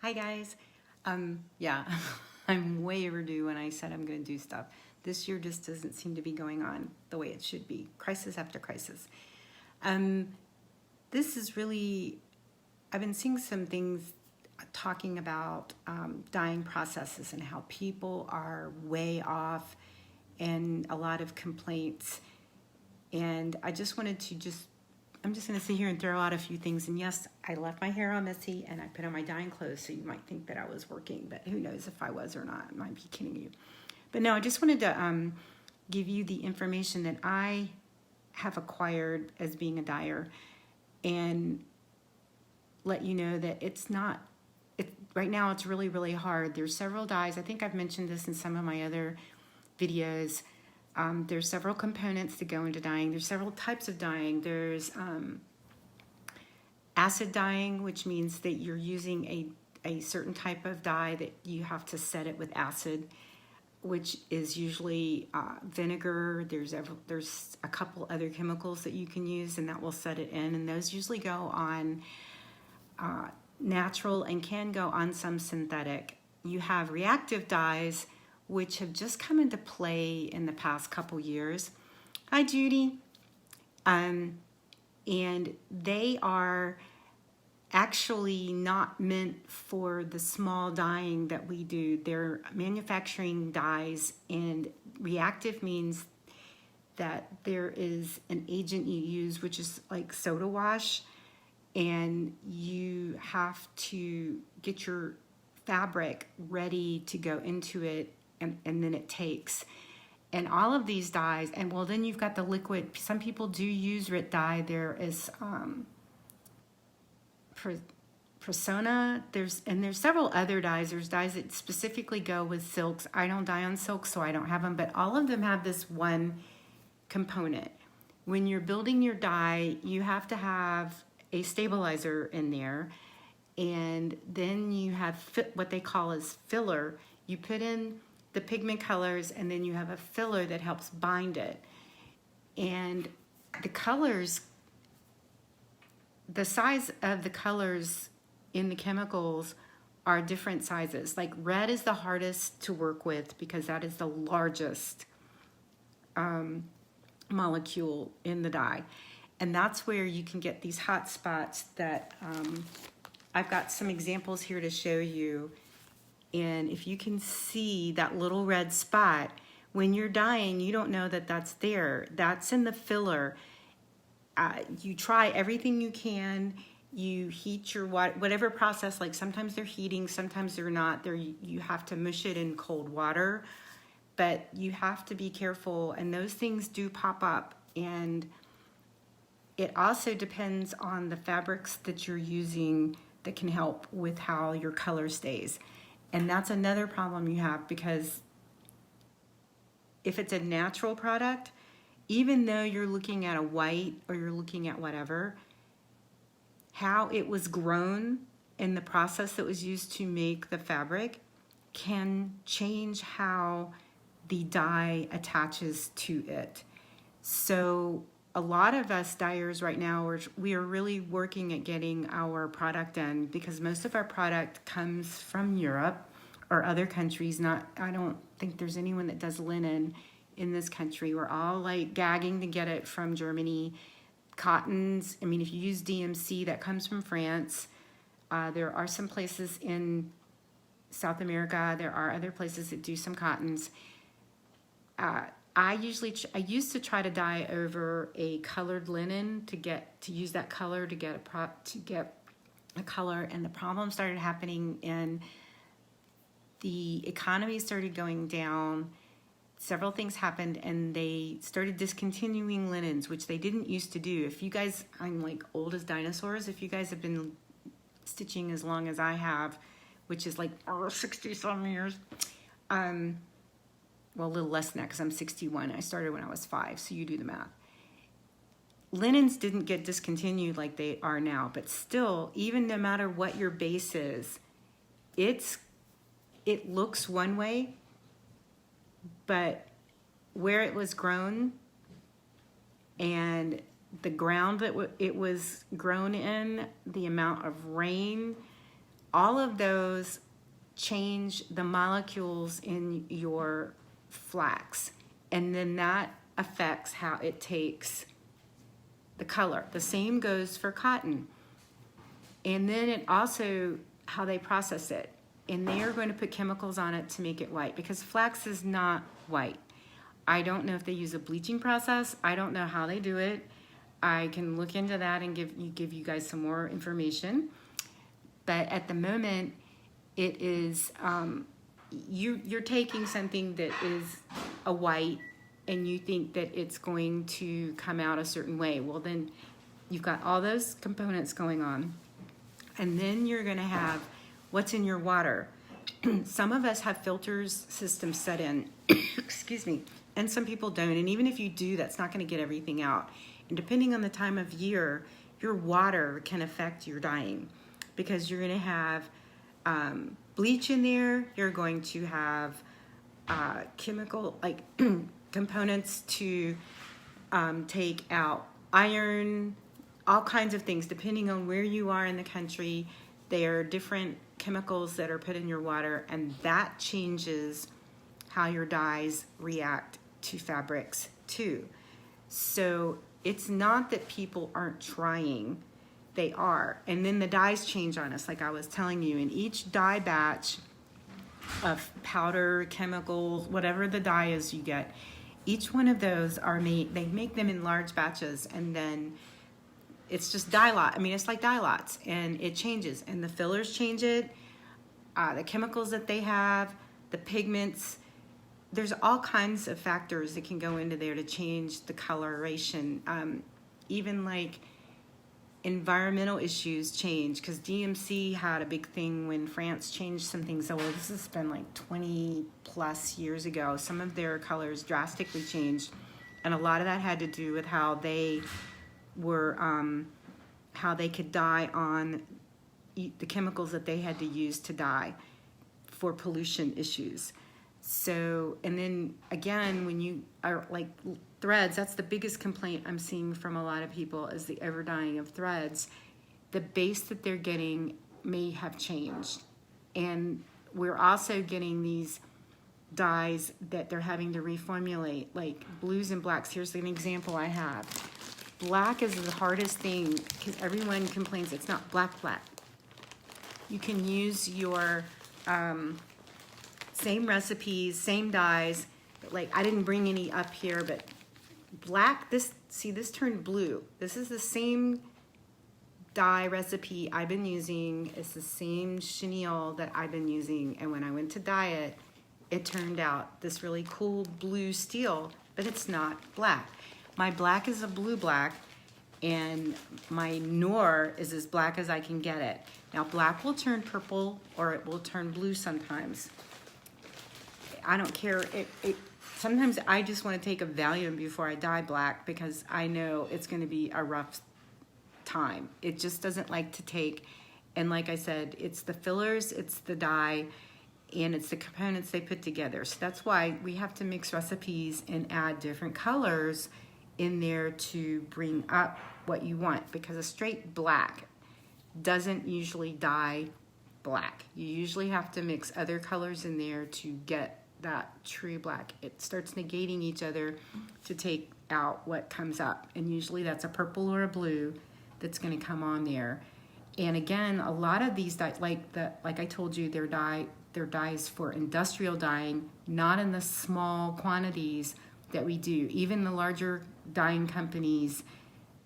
Hi guys. Yeah, I'm way overdue when I said I'm going to do stuff. This year just doesn't seem to be going on the way it should be. Crisis after crisis. Um, this is really, I've been seeing some things talking about dyeing processes and how people are way off and a lot of complaints. And I just wanted to I'm just going to sit here and throw out a few things. And yes, I left my hair all messy and I put on my dyeing clothes, so you might think that I was working, but who knows if I was or not. I might be kidding you. But no, I just wanted to give you the information that I have acquired as being a dyer and let you know that it's not, right now it's really, really hard. There's several dyes. I think I've mentioned this in some of my other videos. There's several components that go into dyeing. There's several types of dyeing. There's acid dyeing, which means that you're using a certain type of dye that you have to set it with acid, which is usually vinegar. There's a couple other chemicals that you can use, and that will set it in. And those usually go on natural and can go on some synthetic. You have reactive dyes, which have just come into play in the past couple years. Hi, Judy. And they are actually not meant for the small dyeing that we do. They're manufacturing dyes, and reactive means that there is an agent you use, which is like soda wash, and you have to get your fabric ready to go into it, and then it takes. And all of these dyes, and well, then you've got the liquid. Some people do use RIT dye. There is Persona. There's several other dyes. There's dyes that specifically go with silks. I don't dye on silk, so I don't have them, but all of them have this one component. When you're building your dye, you have to have a stabilizer in there, and then you have what they call as filler. You put in the pigment colors, and then you have a filler that helps bind it. And the colors, the size of the colors in the chemicals are different sizes. Like red is the hardest to work with because that is the largest molecule in the dye. And that's where you can get these hot spots that I've got some examples here to show you. And if you can see that little red spot, when you're dyeing, you don't know that that's there. That's in the filler. You try everything you can. You heat your whatever process, like sometimes they're heating, sometimes they're not. You have to mush it in cold water, but you have to be careful, and those things do pop up. And it also depends on the fabrics that you're using that can help with how your color stays. And that's another problem you have, because if it's a natural product, even though you're looking at a white or you're looking at whatever, how it was grown and the process that was used to make the fabric can change how the dye attaches to it. So a lot of us dyers right now, we are really working at getting our product in, because most of our product comes from Europe or other countries. I don't think there's anyone that does linen in this country. We're all like gagging to get it from Germany. Cottons, I mean, if you use DMC, that comes from France. There are some places in South America. There are other places that do some cottons. I used to try to dye over a colored linen to use that color to get a color, and the problem started happening, and the economy started going down. Several things happened, and they started discontinuing linens, which they didn't used to do. If you guys, I'm like old as dinosaurs. If you guys have been stitching as long as I have, which is like 60 some years, well, a little less than that because I'm 61. I started when I was 5, so you do the math. Linens didn't get discontinued like they are now, but still, even no matter what your base is, it looks one way, but where it was grown and the ground that it was grown in, the amount of rain, all of those change the molecules in your flax, and then that affects how it takes the color. The same goes for cotton. And then it also how they process it. And they are going to put chemicals on it to make it white, because flax is not white. I don't know if they use a bleaching process. I don't know how they do it. I can look into that and give you guys some more information. But at the moment, it is, you're taking something that is a white and you think that it's going to come out a certain way. Well, then you've got all those components going on. And then you're going to have what's in your water. Some of us have filters systems set in, excuse me, and some people don't. And even if you do, that's not going to get everything out. And depending on the time of year, your water can affect your dyeing, because you're going to have bleach in there. You're going to have chemical like components to take out iron, all kinds of things. Depending on where you are in the country, there are different chemicals that are put in your water, and that changes how your dyes react to fabrics too. So it's not that people aren't trying, they are. And then the dyes change on us, like I was telling you. In each dye batch of powder, chemicals, whatever the dye is you get, each one of those are made, they make them in large batches, and then it's just dye lot. I mean, it's like dye lots, and it changes. And the fillers change it, the chemicals that they have, the pigments. There's all kinds of factors that can go into there to change the coloration. Even like environmental issues change, because DMC had a big thing when France changed some things. So this has been like 20 plus years ago. Some of their colors drastically changed, and a lot of that had to do with how they were, how they could dye on the chemicals that they had to use to dye for pollution issues. So, and then again, when you are like threads, that's the biggest complaint I'm seeing from a lot of people, is the over dyeing of threads. The base that they're getting may have changed. And we're also getting these dyes that they're having to reformulate, like blues and blacks. Here's an example I have. Black is the hardest thing, because everyone complains it's not black. You can use your same recipes, same dyes. Like, I didn't bring any up here, but black, this turned blue. This is the same dye recipe I've been using. It's the same chenille that I've been using. And when I went to dye it turned out this really cool blue steel, but it's not black. My black is a blue black, and my Noir is as black as I can get it. Now, black will turn purple or it will turn blue sometimes. I don't care. Sometimes I just want to take a Valium before I dye black, because I know it's going to be a rough time. It just doesn't like to take, and like I said, it's the fillers, it's the dye, and it's the components they put together. So that's why we have to mix recipes and add different colors in there to bring up what you want, because a straight black doesn't usually dye black. You usually have to mix other colors in there to get that true black. It starts negating each other to take out what comes up, and usually that's a purple or a blue that's going to come on there. And again, a lot of these dyes, like I told you, they're dyes for industrial dyeing, not in the small quantities that we do. Even the larger dyeing companies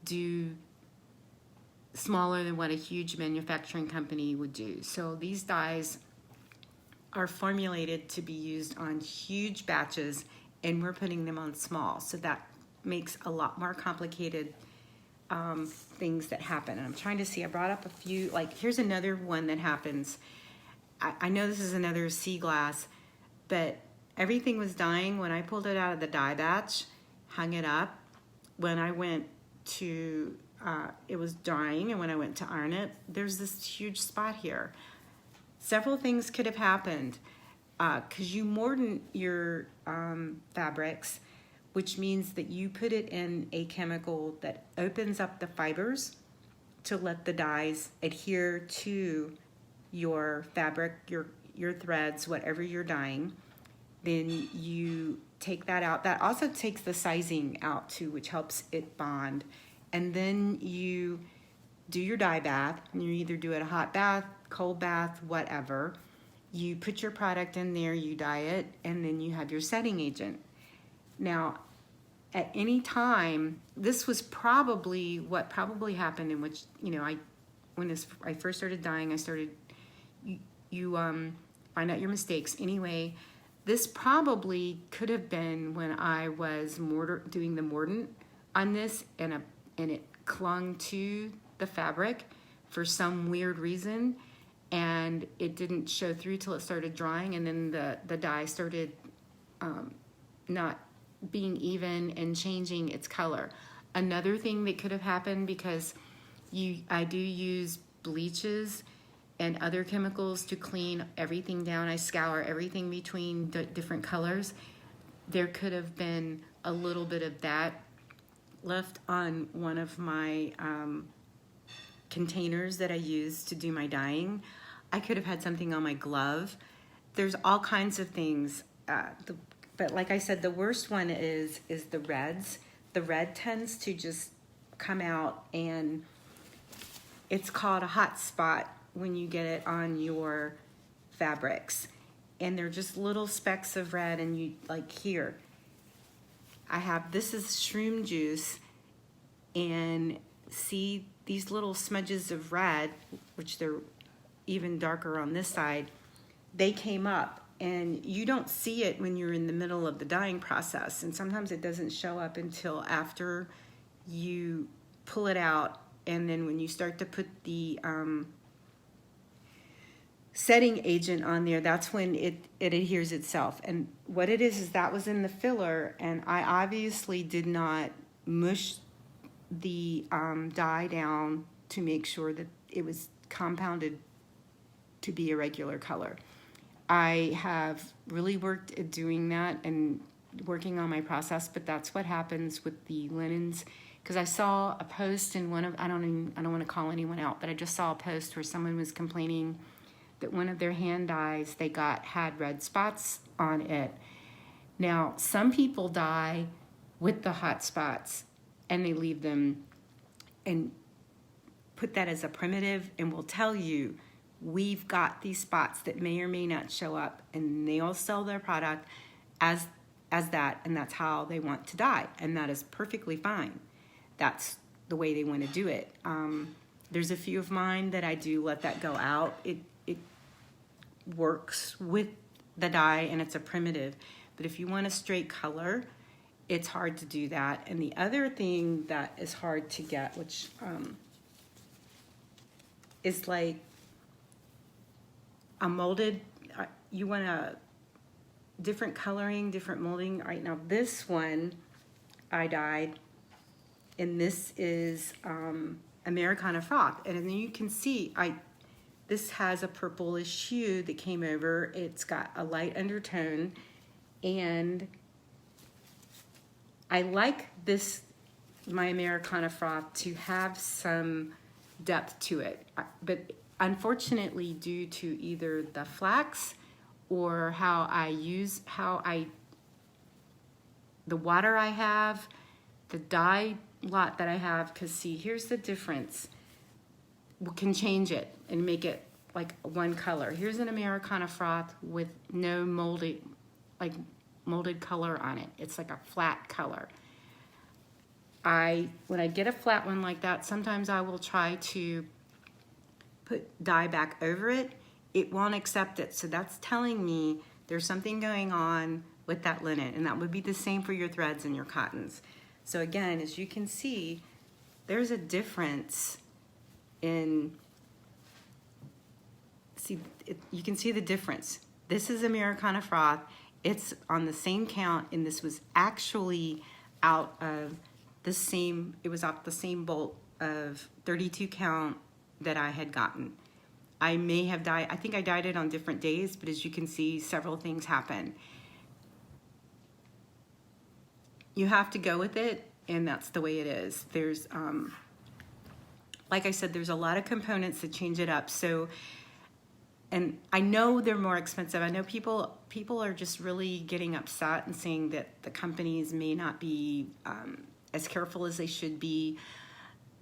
do smaller than what a huge manufacturing company would do. So these dyes are formulated to be used on huge batches, and we're putting them on small. So that makes a lot more complicated things that happen. And I'm trying to see, I brought up a few, like here's another one that happens. I know this is another sea glass, but everything was dyeing when I pulled it out of the dye batch, hung it up. When I went to, it was drying, and when I went to iron it, there's this huge spot here. Several things could have happened, because you mordant your fabrics, which means that you put it in a chemical that opens up the fibers to let the dyes adhere to your fabric, your threads, whatever you're dyeing. Then you take that out. That also takes the sizing out too, which helps it bond. And then you do your dye bath, and you either do it a hot bath, cold bath, whatever. You put your product in there, you dye it, and then you have your setting agent. Now, at any time, this was probably what probably happened, in which, you know, when I first started dyeing, I started, you find out your mistakes. Anyway, this probably could have been when I was doing the mordant on this, and it clung to the fabric for some weird reason, and it didn't show through till it started drying, and then the dye started not being even and changing its color. Another thing that could have happened, because I do use bleaches and other chemicals to clean everything down. I scour everything between the different colors. There could have been a little bit of that left on one of my containers that I use to do my dyeing. I could have had something on my glove. There's all kinds of things. But like I said, the worst one is the reds. The red tends to just come out, and it's called a hot spot when you get it on your fabrics. And they're just little specks of red, and you, like here, this is shroom juice, and see these little smudges of red, which they're even darker on this side, they came up. And you don't see it when you're in the middle of the dyeing process. And sometimes it doesn't show up until after you pull it out. And then when you start to put the setting agent on there, that's when it adheres itself. And what it is that was in the filler. And I obviously did not mush the dye down to make sure that it was compounded to be a regular color. I have really worked at doing that and working on my process, but that's what happens with the linens. Because I saw a post in one of, I don't want to call anyone out, but I just saw a post where someone was complaining that one of their hand dyes they got had red spots on it. Now, some people dye with the hot spots, and they leave them and put that as a primitive, and will tell you, we've got these spots that may or may not show up, and they all sell their product as that, and that's how they want to dye, and that is perfectly fine. That's the way they want to do it. There's a few of mine that I do let that go out. It works with the dye, and it's a primitive. But if you want a straight color, it's hard to do that. And the other thing that is hard to get, which is like a molded, you want a different coloring, different molding. Right now, this one I dyed, and this is Americana froth. And then you can see, this has a purplish hue that came over. It's got a light undertone, and I like this, my Americana froth, to have some depth to it. But unfortunately, due to either the flax or the water I have, the dye lot that I have, because see, here's the difference. We can change it and make it like one color. Here's an Americana froth with no molded color on it. It's like a flat color. When I get a flat one like that, sometimes I will try to put dye back over it. It won't accept it. So that's telling me there's something going on with that linen, and that would be the same for your threads and your cottons. So again, as you can see, there's a difference in, you can see the difference. This is Americana froth. It's on the same count, and this was actually out of the same, it was off the same bolt of 32 count that I had gotten. I may have dyed, I think I dyed it on different days, but as you can see, several things happen. You have to go with it, and that's the way it is. There's, like I said, there's a lot of components that change it up. So and I know they're more expensive. I know people are just really getting upset and saying that the companies may not be as careful as they should be.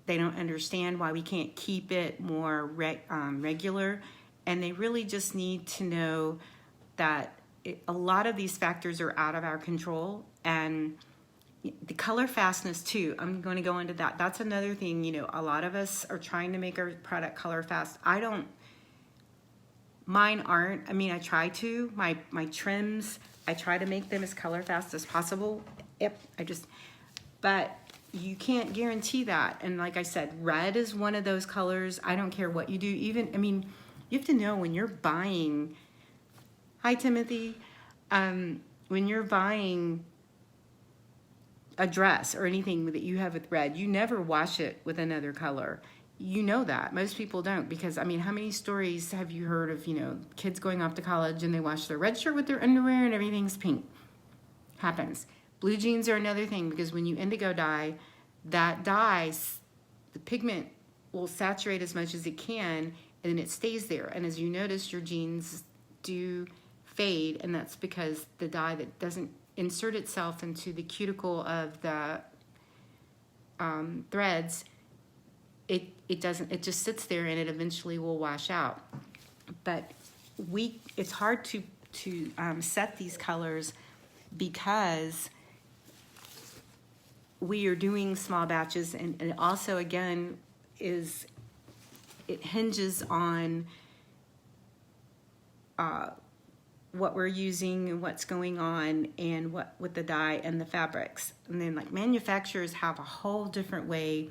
They don't understand why we can't keep it more regular, and they really just need to know that a lot of these factors are out of our control. And the color fastness too, I'm going to go into that. That's another thing. You know, a lot of us are trying to make our product color fast. Mine aren't. I mean, I try to. My trims, I try to make them as color fast as possible. Yep, but you can't guarantee that. And like I said, red is one of those colors. I don't care what you do. Even, I mean, you have to know when you're buying, hi Timothy, when you're buying a dress or anything that you have with red, you never wash it with another color. You know that. Most people don't, because I mean, how many stories have you heard of, you know, kids going off to college and they wash their red shirt with their underwear and everything's pink? Happens. Blue jeans are another thing, because when you indigo dye, that dye, the pigment will saturate as much as it can, and then it stays there. And as you notice, your jeans do fade, and that's because the dye that doesn't insert itself into the cuticle of the threads, it just sits there, and it eventually will wash out. But it's hard to set these colors, because we are doing small batches, and it also, again, it hinges on what we're using and what's going on, and what with the dye and the fabrics. And then, like, manufacturers have a whole different way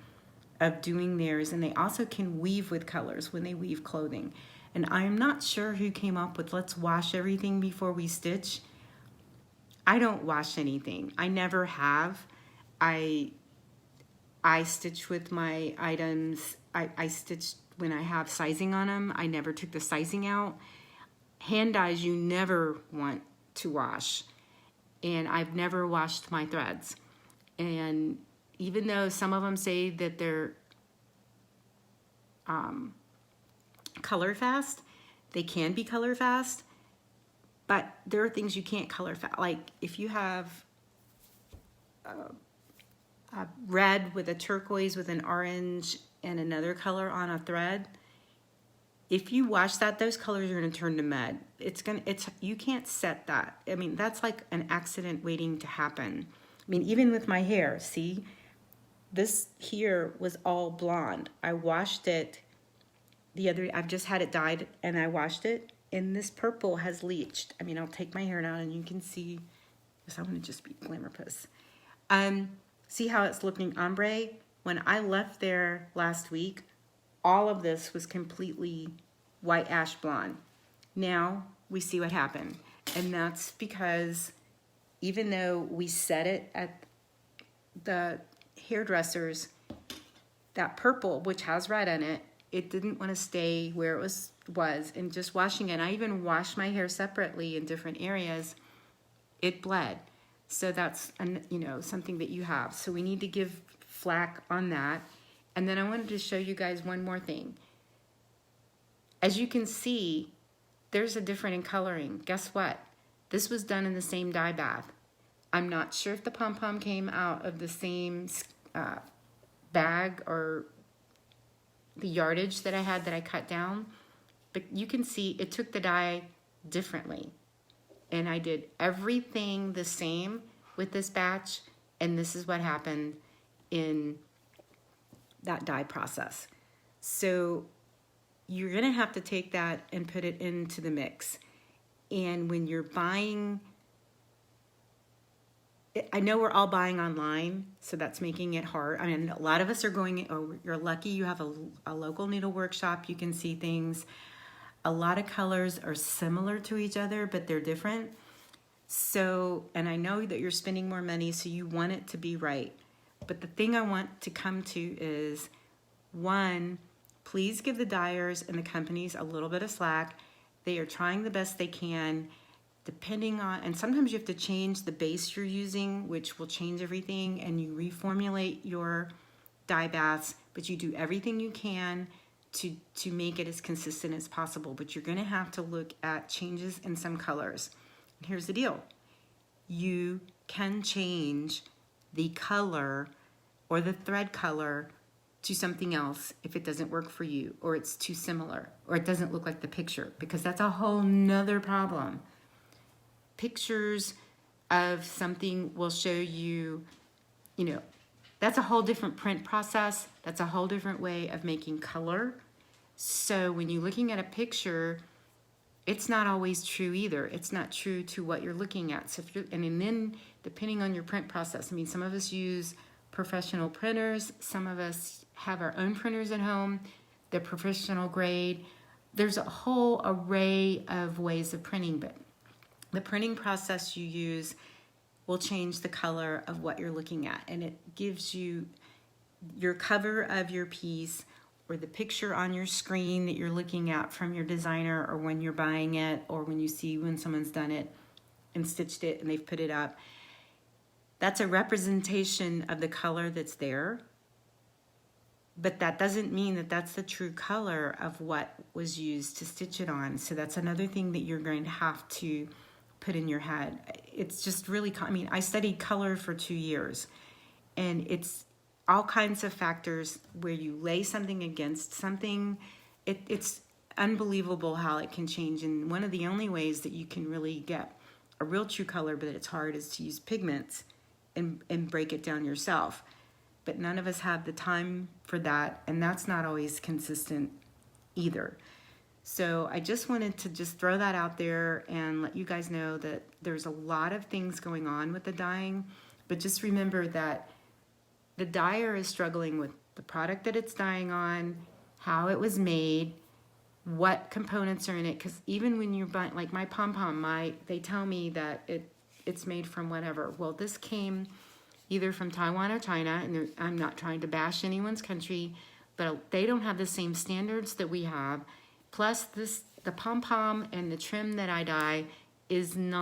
of doing theirs, and they also can weave with colors when they weave clothing. And I'm not sure who came up with let's wash everything before we stitch. I don't wash anything. I never have. I stitch with my items. I stitch when I have sizing on them. I never took the sizing out. Hand dyes you never want to wash. And I've never washed my threads. And even though some of them say that they're color fast, they can be color fast, but there are things you can't color fast. Like if you have a red with a turquoise with an orange and another color on a thread, if you wash that, those colors are going to turn to mud. You can't set that. I mean, that's like an accident waiting to happen. I mean, even with my hair, see, this here was all blonde. I washed it I've just had it dyed, and I washed it, and this purple has leached. I mean, I'll take my hair down and you can see, because I want to just be glamour puss. See how it's looking ombre? When I left there last week, all of this was completely white ash blonde. Now we see what happened. And that's because even though we set it at the hairdressers, that purple, which has red in it, it didn't want to stay where it was, and just washing it. I even washed my hair separately in different areas. It bled. So that's, you know, something that you have. So we need to give flack on that. And then I wanted to show you guys one more thing. As you can see, there's a difference in coloring. Guess what? This was done in the same dye bath. I'm not sure if the pom-pom came out of the same bag or the yardage that I had that I cut down, but you can see it took the dye differently. And I did everything the same with this batch, and this is what happened in that dye process. So you're gonna have to take that and put it into the mix. And when you're buying, I know we're all buying online, so that's making it hard. I mean, a lot of us are going, or you're lucky you have a local needle workshop, you can see things. A lot of colors are similar to each other, but they're different. So, and I know that you're spending more money, so you want it to be right. But the thing I want to come to is, one, please give the dyers and the companies a little bit of slack. They are trying the best they can, depending on, and sometimes you have to change the base you're using, which will change everything, and you reformulate your dye baths, but you do everything you can to make it as consistent as possible, but you're going to have to look at changes in some colors. And here's the deal. You can change the color or the thread color to something else if it doesn't work for you, or it's too similar, or it doesn't look like the picture, because that's a whole nother problem. Pictures of something will show you, that's a whole different print process. That's a whole different way of making color. So when you're looking at a picture, it's not always true either. It's not true to what you're looking at. So and then depending on your print process, some of us use professional printers. Some of us have our own printers at home. They're professional grade. There's a whole array of ways of printing, but the printing process you use will change the color of what you're looking at, and it gives you your cover of your piece or the picture on your screen that you're looking at from your designer, or when you're buying it, or when you see when someone's done it and stitched it and they've put it up. That's a representation of the color that's there, but that doesn't mean that that's the true color of what was used to stitch it on. So that's another thing that you're going to have to put in your head. It's just really, I studied color for 2 years, and it's all kinds of factors where you lay something against something. It's unbelievable how it can change. And one of the only ways that you can really get a real true color, but it's hard, is to use pigments and break it down yourself. But none of us have the time for that, and that's not always consistent either. So I just wanted to just throw that out there and let you guys know that there's a lot of things going on with the dyeing, but just remember that the dyer is struggling with the product that it's dyeing on, how it was made, what components are in it, because even when you're buying, like my pom-pom, they tell me that it's made from whatever. Well, this came either from Taiwan or China, and I'm not trying to bash anyone's country, but they don't have the same standards that we have. Plus, the pom-pom and the trim that I dye doesn't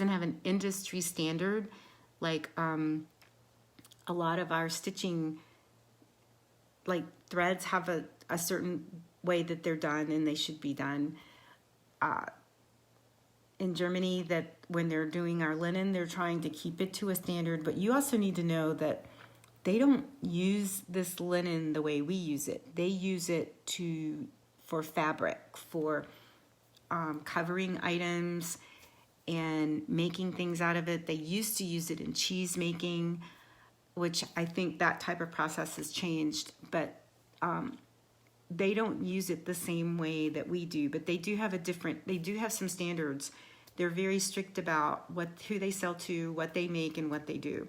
have an industry standard like a lot of our stitching, like threads have a certain way that they're done and they should be done. In Germany, that when they're doing our linen, they're trying to keep it to a standard, but you also need to know that they don't use this linen the way we use it. They use it for fabric, for covering items and making things out of it. They used to use it in cheese making, which I think that type of process has changed, but they don't use it the same way that we do. But they do have some standards. They're very strict about who they sell to, what they make, and what they do.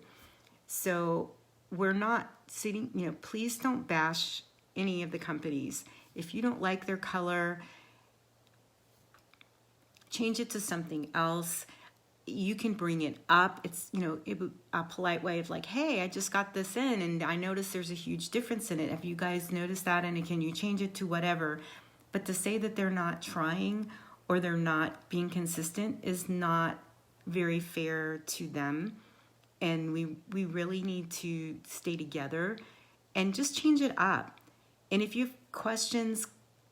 So we're not sitting, please don't bash any of the companies. If you don't like their color, change it to something else. You can bring it up. It's, a polite way of like, hey, I just got this in and I noticed there's a huge difference in it. Have you guys noticed that? And can you change it to whatever? But to say that they're not trying or they're not being consistent is not very fair to them. And we really need to stay together and just change it up. And if you have questions,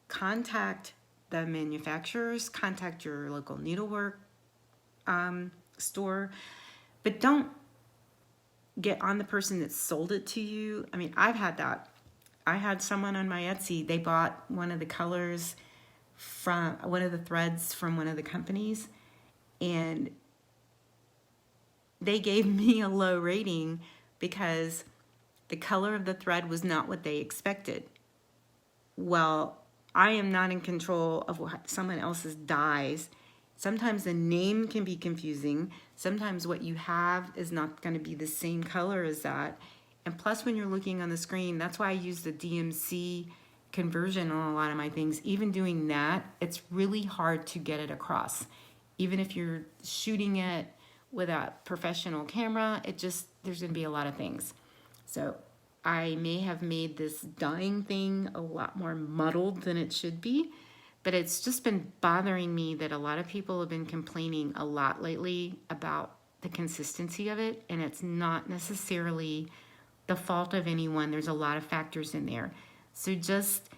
contact the manufacturers, contact your local needlework store, but don't get on the person that sold it to you. I've had that. I had someone on my Etsy, they bought one of the colors from one of the threads from one of the companies, and they gave me a low rating because the color of the thread was not what they expected. Well, I am not in control of what someone else's dyes. Sometimes the name can be confusing. Sometimes what you have is not going to be the same color as that. And plus, when you're looking on the screen, that's why I use the DMC conversion on a lot of my things. Even doing that, it's really hard to get it across. Even if you're shooting it with a professional camera, there's going to be a lot of things. So I may have made this dyeing thing a lot more muddled than it should be, but it's just been bothering me that a lot of people have been complaining a lot lately about the consistency of it, and it's not necessarily the fault of anyone. There's a lot of factors in there. So just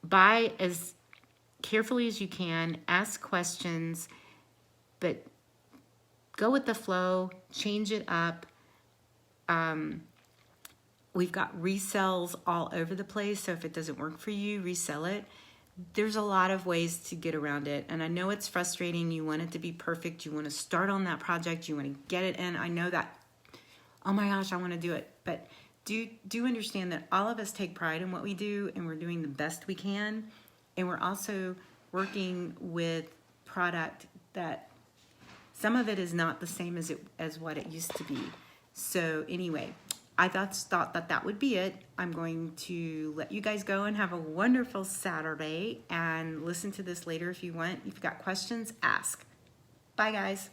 buy as carefully as you can, ask questions, but go with the flow, change it up. We've got resells all over the place, so if it doesn't work for you, resell it. There's a lot of ways to get around it, and I know it's frustrating. You want it to be perfect. You want to start on that project. You want to get it in. I know that, oh my gosh, I want to do it. But do understand that all of us take pride in what we do, and we're doing the best we can, and we're also working with product that some of it is not the same as what it used to be. So anyway, I thought that would be it. I'm going to let you guys go and have a wonderful Saturday, and listen to this later if you want. If you've got questions, ask. Bye, guys.